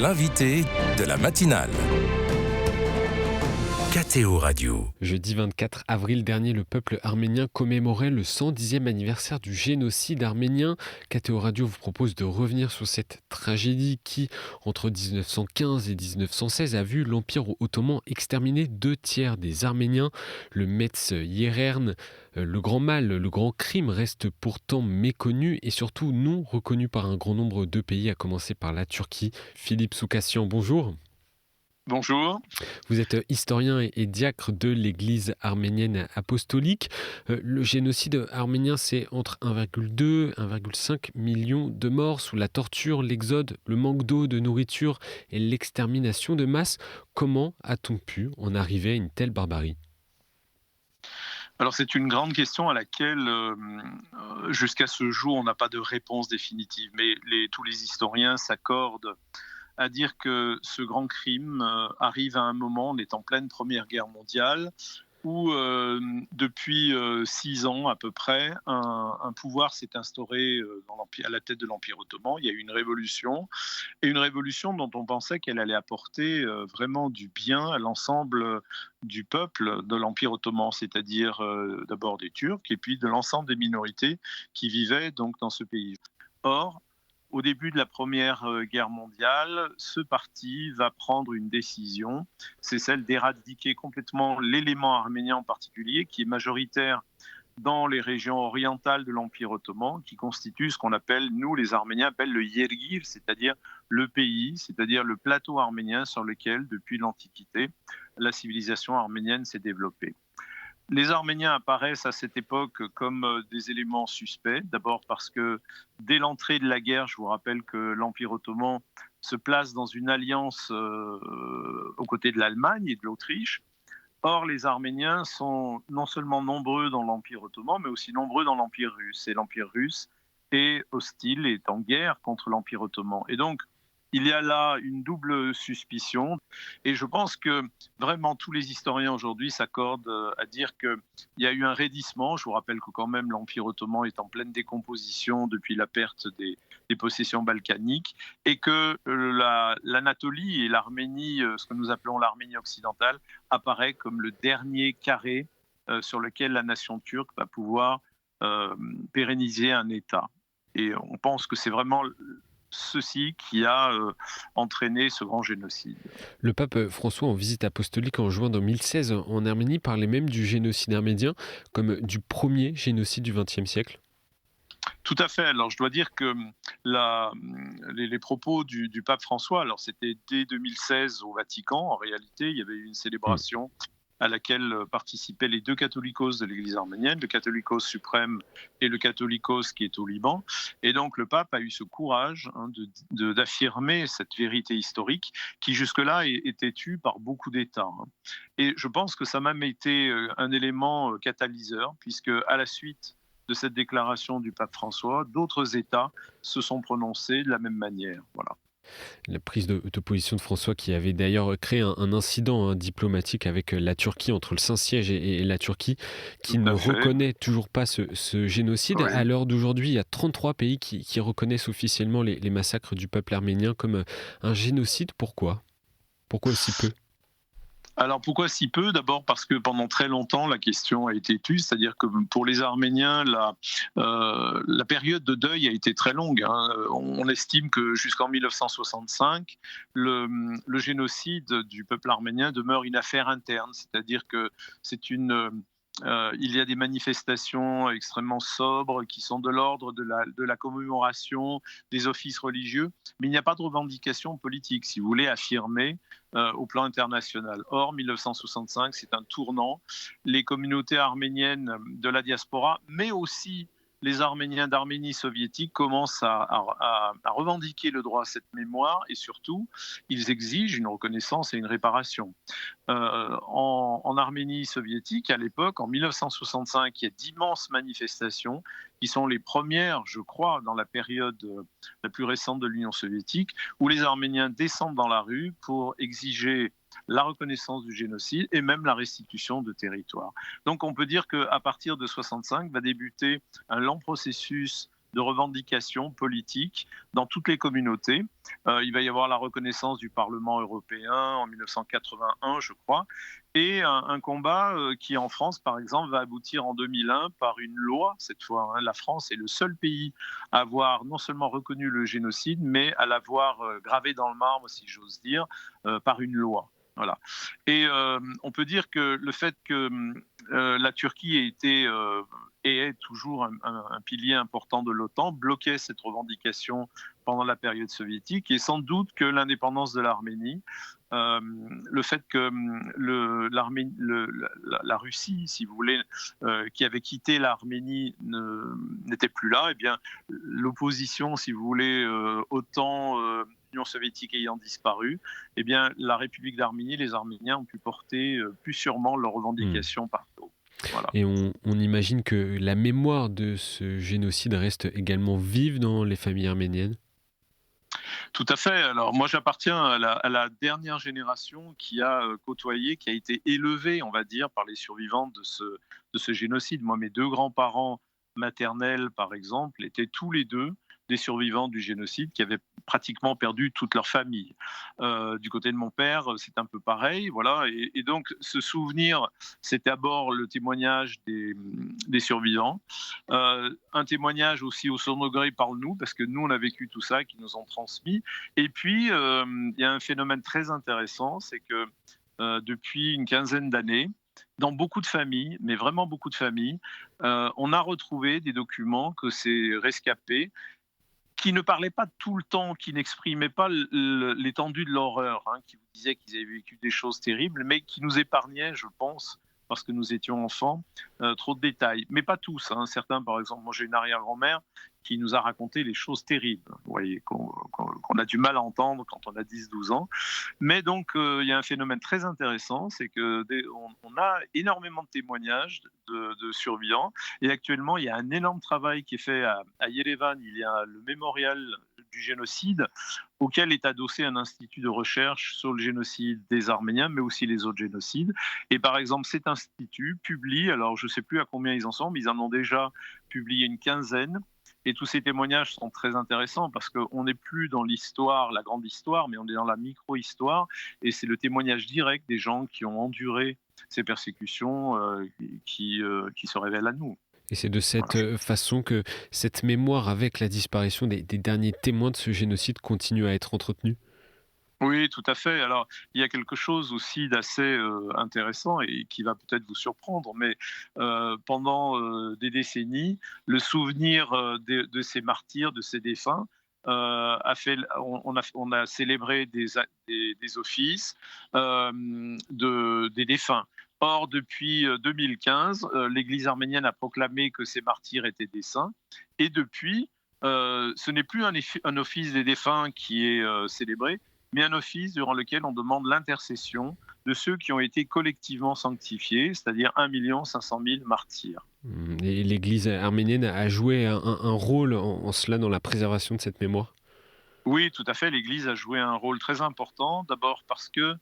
l'invité de la matinale. KTO Radio. Jeudi 24 avril dernier, le peuple arménien commémorait le 110e anniversaire du génocide arménien. KTO Radio vous propose de revenir sur cette tragédie qui, entre 1915 et 1916, a vu l'Empire ottoman exterminer 2/3 des Arméniens. Le Metz Yérern, le grand mal, le grand crime reste pourtant méconnu et surtout non reconnu par un grand nombre de pays, à commencer par la Turquie. Philippe Soukassian, bonjour. Bonjour. Vous êtes historien et diacre de l'Église arménienne apostolique. Le génocide arménien, c'est entre 1,2 et 1,5 million de morts sous la torture, l'exode, le manque d'eau, de nourriture et l'extermination de masse. Comment a-t-on pu en arriver à une telle barbarie ? Alors c'est une grande question à laquelle, jusqu'à ce jour, on n'a pas de réponse définitive. Mais tous les historiens s'accordent à dire que ce grand crime arrive à un moment, on est en pleine Première Guerre mondiale, où depuis 6 ans à peu près, un pouvoir s'est instauré à la tête de l'Empire ottoman. Il y a eu une révolution, et une révolution dont on pensait qu'elle allait apporter vraiment du bien à l'ensemble du peuple de l'Empire ottoman, c'est-à-dire d'abord des Turcs, et puis de l'ensemble des minorités qui vivaient donc dans ce pays. Or, au début de la Première Guerre mondiale, ce parti va prendre une décision, c'est celle d'éradiquer complètement l'élément arménien en particulier, qui est majoritaire dans les régions orientales de l'Empire ottoman, qui constitue ce qu'on appelle, nous les Arméniens, appellent le Yergir, c'est-à-dire le pays, c'est-à-dire le plateau arménien sur lequel, depuis l'Antiquité, la civilisation arménienne s'est développée. Les Arméniens apparaissent à cette époque comme des éléments suspects, d'abord parce que dès l'entrée de la guerre, je vous rappelle que l'Empire ottoman se place dans une alliance aux côtés de l'Allemagne et de l'Autriche. Or, les Arméniens sont non seulement nombreux dans l'Empire ottoman, mais aussi nombreux dans l'Empire russe. Et l'Empire russe est hostile, est en guerre contre l'Empire ottoman. Et donc, il y a là une double suspicion, et je pense que vraiment tous les historiens aujourd'hui s'accordent à dire qu'il y a eu un raidissement. Je vous rappelle que quand même l'Empire ottoman est en pleine décomposition depuis la perte des possessions balkaniques, et que l'Anatolie et l'Arménie, ce que nous appelons l'Arménie occidentale, apparaît comme le dernier carré sur lequel la nation turque va pouvoir pérenniser un État. Et on pense que c'est vraiment ceci qui a entraîné ce grand génocide. Le pape François, en visite apostolique en juin 2016 en Arménie, parlait même du génocide arménien comme du premier génocide du XXe siècle. Tout à fait. Alors je dois dire que les propos du pape François, alors c'était dès 2016 au Vatican, en réalité, il y avait eu une célébration à laquelle participaient les deux catholicos de l'Église arménienne, le catholicos suprême et le catholicos qui est au Liban. Et donc le pape a eu ce courage d'affirmer cette vérité historique qui jusque-là était tue par beaucoup d'États. Et je pense que ça a même été un élément catalyseur, puisque à la suite de cette déclaration du pape François, d'autres États se sont prononcés de la même manière. Voilà. La prise de position de François qui avait d'ailleurs créé un incident diplomatique avec la Turquie, entre le Saint-Siège et la Turquie, qui ne reconnaît toujours pas ce génocide. Oui. À l'heure d'aujourd'hui, il y a 33 pays qui reconnaissent officiellement les massacres du peuple arménien comme un génocide. Pourquoi si peu ? Alors pourquoi si peu ? D'abord parce que pendant très longtemps la question a été tue, c'est-à-dire que pour les Arméniens la période de deuil a été très longue. On estime que jusqu'en 1965 le génocide du peuple arménien demeure une affaire interne, c'est-à-dire que il y a des manifestations extrêmement sobres qui sont de l'ordre de la commémoration des offices religieux, mais il n'y a pas de revendication politique, si vous voulez, affirmée au plan international. Or, 1965, c'est un tournant. Les communautés arméniennes de la diaspora, mais aussi les Arméniens d'Arménie soviétique commencent à revendiquer le droit à cette mémoire, et surtout, ils exigent une reconnaissance et une réparation. En Arménie soviétique, à l'époque, en 1965, il y a d'immenses manifestations qui sont les premières, je crois, dans la période la plus récente de l'Union soviétique, où les Arméniens descendent dans la rue pour exiger la reconnaissance du génocide et même la restitution de territoires. Donc on peut dire qu'à partir de 1965 va débuter un lent processus de revendications politiques dans toutes les communautés. Il va y avoir la reconnaissance du Parlement européen en 1981, je crois, et un combat qui, en France, par exemple, va aboutir en 2001 par une loi, cette fois. La France est le seul pays à avoir non seulement reconnu le génocide, mais à l'avoir gravé dans le marbre, si j'ose dire, par une loi. Voilà. Et on peut dire que le fait que la Turquie ait été et est toujours un pilier important de l'OTAN bloquait cette revendication pendant la période soviétique, et sans doute que l'indépendance de l'Arménie, le fait que la Russie, si vous voulez, qui avait quitté l'Arménie, n'était plus là, et bien l'opposition, si vous voulez, OTAN, Union soviétique ayant disparu, eh bien la République d'Arménie, les Arméniens ont pu porter plus sûrement leurs revendications partout. Voilà. Et on imagine que la mémoire de ce génocide reste également vive dans les familles arméniennes. Tout à fait. Alors moi, j'appartiens à la dernière génération qui a côtoyé, qui a été élevée, on va dire, par les survivants de ce génocide. Moi, mes deux grands-parents maternels, par exemple, étaient tous les deux des survivants du génocide qui avaient pratiquement perdu toute leur famille. Du côté de mon père, c'est un peu pareil, voilà. Et donc, ce souvenir, c'est d'abord le témoignage des survivants, un témoignage aussi au second degré par nous, parce que nous, on a vécu tout ça, qui nous ont transmis. Et puis, il y a un phénomène très intéressant, c'est que depuis une quinzaine d'années, dans beaucoup de familles, mais vraiment beaucoup de familles, on a retrouvé des documents que ces rescapés, qui ne parlaient pas tout le temps, qui n'exprimaient pas l'étendue de l'horreur, qui vous disaient qu'ils avaient vécu des choses terribles, mais qui nous épargnaient, je pense, parce que nous étions enfants, trop de détails. Mais pas tous. Certains, par exemple, moi j'ai une arrière-grand-mère qui nous a raconté les choses terribles, vous voyez, qu'on a du mal à entendre quand on a 10-12 ans. Mais donc, il y a un phénomène très intéressant, c'est qu'on a énormément de témoignages de survivants. Et actuellement, il y a un énorme travail qui est fait à Yerevan. Il y a le mémorial du génocide, auquel est adossé un institut de recherche sur le génocide des Arméniens, mais aussi les autres génocides. Et par exemple, cet institut publie, alors je ne sais plus à combien ils en sont, mais ils en ont déjà publié une quinzaine. Et tous ces témoignages sont très intéressants parce qu'on n'est plus dans l'histoire, la grande histoire, mais on est dans la micro-histoire. Et c'est le témoignage direct des gens qui ont enduré ces persécutions qui se révèlent à nous. Et c'est de cette façon que cette mémoire avec la disparition des derniers témoins de ce génocide continue à être entretenue. Oui, tout à fait. Alors, il y a quelque chose aussi d'assez intéressant et qui va peut-être vous surprendre, mais pendant des décennies, le souvenir de ces martyrs, de ces défunts, on a célébré des offices des défunts. Or, depuis 2015, l'Église arménienne a proclamé que ces martyrs étaient des saints, et depuis, ce n'est plus un office des défunts qui est célébré, mais un office durant lequel on demande l'intercession de ceux qui ont été collectivement sanctifiés, c'est-à-dire 1 500 000 martyrs. Et l'Église arménienne a joué un rôle en cela dans la préservation de cette mémoire. Oui, tout à fait. L'Église a joué un rôle très important. D'abord parce que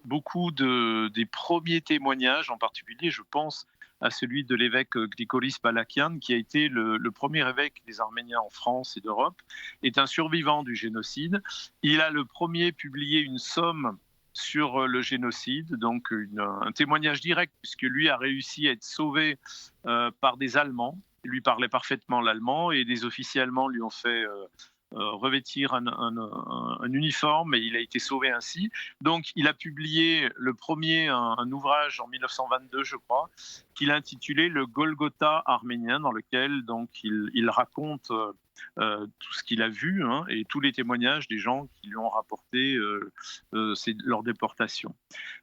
beaucoup des premiers témoignages, en particulier, je pense à celui de l'évêque Grigori Spalakian, qui a été le premier évêque des Arméniens en France et d'Europe, est un survivant du génocide. Il a le premier publié une somme sur le génocide, donc un témoignage direct, puisque lui a réussi à être sauvé par des Allemands. Il lui parlait parfaitement l'allemand, et des officiers allemands lui ont fait revêtir un uniforme, et il a été sauvé ainsi. Donc il a publié le premier un ouvrage en 1922, je crois, qu'il a intitulé Le Golgotha arménien, dans lequel donc il raconte tout ce qu'il a vu, et tous les témoignages des gens qui lui ont rapporté leur déportation.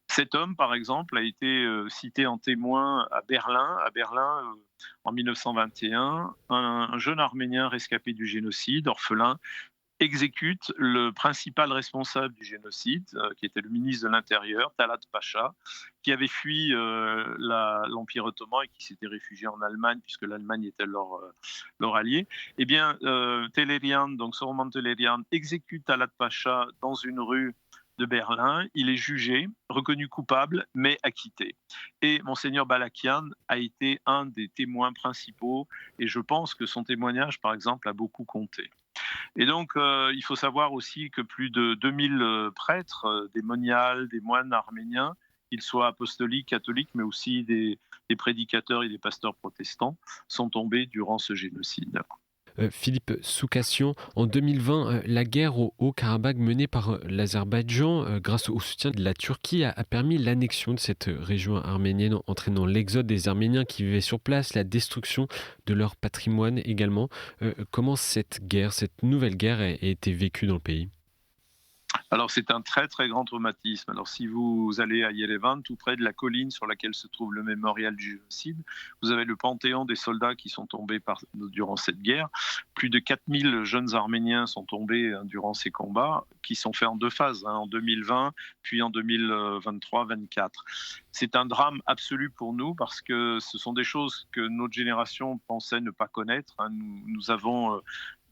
Cet homme, par exemple, a été cité en témoin à Berlin. En 1921, un jeune Arménien rescapé du génocide, orphelin, exécute le principal responsable du génocide, qui était le ministre de l'Intérieur, Talat Pacha, qui avait fui l'Empire ottoman et qui s'était réfugié en Allemagne, puisque l'Allemagne était leur allié. Eh bien, Tehlerian, donc Soroman Tehlerian, exécute Talat Pacha dans une rue de Berlin. Il est jugé, reconnu coupable, mais acquitté. Et Monseigneur Balakian a été un des témoins principaux, et je pense que son témoignage, par exemple, a beaucoup compté. Et donc, il faut savoir aussi que plus de 2000 prêtres, des moniales, des moines arméniens, qu'ils soient apostoliques, catholiques, mais aussi des prédicateurs et des pasteurs protestants, sont tombés durant ce génocide. Philippe Soukassian, en 2020, la guerre au Haut-Karabakh menée par l'Azerbaïdjan, grâce au soutien de la Turquie, a permis l'annexion de cette région arménienne, entraînant l'exode des Arméniens qui vivaient sur place, la destruction de leur patrimoine également. Comment cette nouvelle guerre a été vécue dans le pays ? Alors c'est un très très grand traumatisme. Alors si vous allez à Yerevan, tout près de la colline sur laquelle se trouve le mémorial du génocide, vous avez le panthéon des soldats qui sont tombés durant cette guerre. Plus de 4000 jeunes Arméniens sont tombés durant ces combats, qui sont faits en 2 phases, en 2020 puis en 2023-24. C'est un drame absolu pour nous parce que ce sont des choses que notre génération pensait ne pas connaître. Nous avons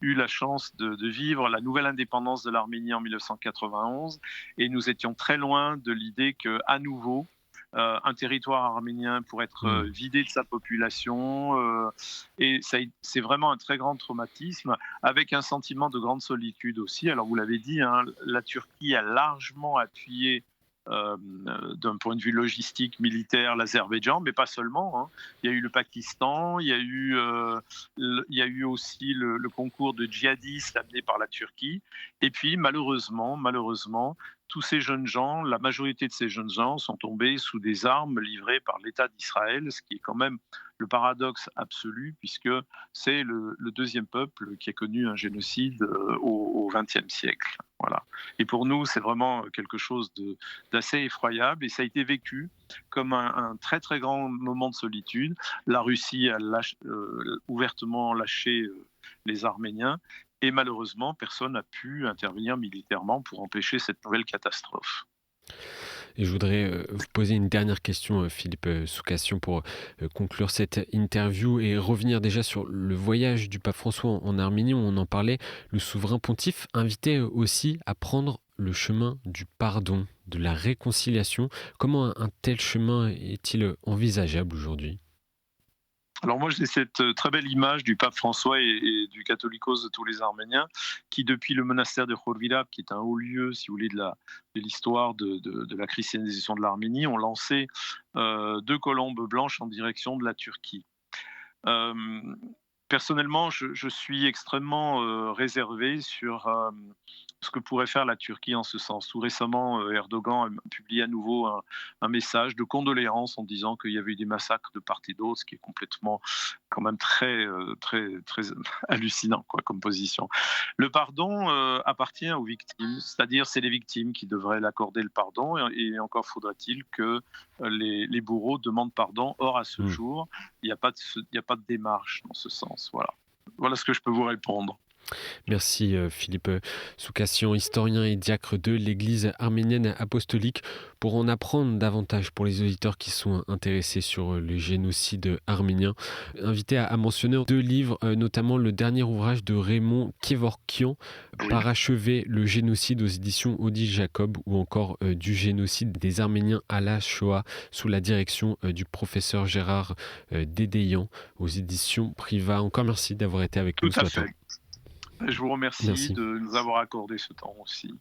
eu la chance de vivre la nouvelle indépendance de l'Arménie en 1991 et nous étions très loin de l'idée qu'à nouveau, un territoire arménien pourrait être vidé de sa population et c'est vraiment un très grand traumatisme avec un sentiment de grande solitude aussi. Alors vous l'avez dit, la Turquie a largement appuyé d'un point de vue logistique, militaire, l'Azerbaïdjan, mais pas seulement. Il y a eu le Pakistan, il y a eu aussi le concours de djihadistes amené par la Turquie. Et puis, malheureusement, tous ces jeunes gens, la majorité de ces jeunes gens sont tombés sous des armes livrées par l'État d'Israël, ce qui est quand même le paradoxe absolu, puisque c'est le deuxième peuple qui a connu un génocide au XXe siècle. Voilà. Et pour nous, c'est vraiment quelque chose d'assez effroyable, et ça a été vécu comme un très très grand moment de solitude. La Russie a ouvertement lâché les Arméniens, et malheureusement, personne n'a pu intervenir militairement pour empêcher cette nouvelle catastrophe. Et je voudrais vous poser une dernière question, Philippe Soukassian, pour conclure cette interview et revenir déjà sur le voyage du pape François en Arménie. On en parlait, le souverain pontife invitait aussi à prendre le chemin du pardon, de la réconciliation. Comment un tel chemin est-il envisageable aujourd'hui ? Alors moi, j'ai cette très belle image du pape François et du catholicos de tous les Arméniens qui, depuis le monastère de Khorvirab, qui est un haut lieu, si vous voulez, de l'histoire de la christianisation de l'Arménie, ont lancé 2 colombes blanches en direction de la Turquie. Personnellement, je suis extrêmement réservé sur ce que pourrait faire la Turquie en ce sens. Tout récemment, Erdogan a publié à nouveau un message de condoléances en disant qu'il y avait eu des massacres de part et d'autre, ce qui est complètement, quand même, très hallucinant comme position. Le pardon appartient aux victimes, c'est-à-dire c'est les victimes qui devraient l'accorder le pardon, et encore faudrait-il que les bourreaux demandent pardon. Or, à ce jour, il n'y a pas de démarche dans ce sens. Voilà ce que je peux vous répondre. Merci Philippe Soukassian, historien et diacre de l'Église arménienne apostolique. Pour en apprendre davantage pour les auditeurs qui sont intéressés sur le génocide arménien, invité à mentionner 2 livres, notamment le dernier ouvrage de Raymond Kevorkian, Parachever le génocide aux éditions Odile Jacob, ou encore du génocide des Arméniens à la Shoah sous la direction du professeur Gérard Dédéian aux éditions Priva. Encore merci d'avoir été avec nous ce matin. Je vous remercie. Merci. De nous avoir accordé ce temps aussi.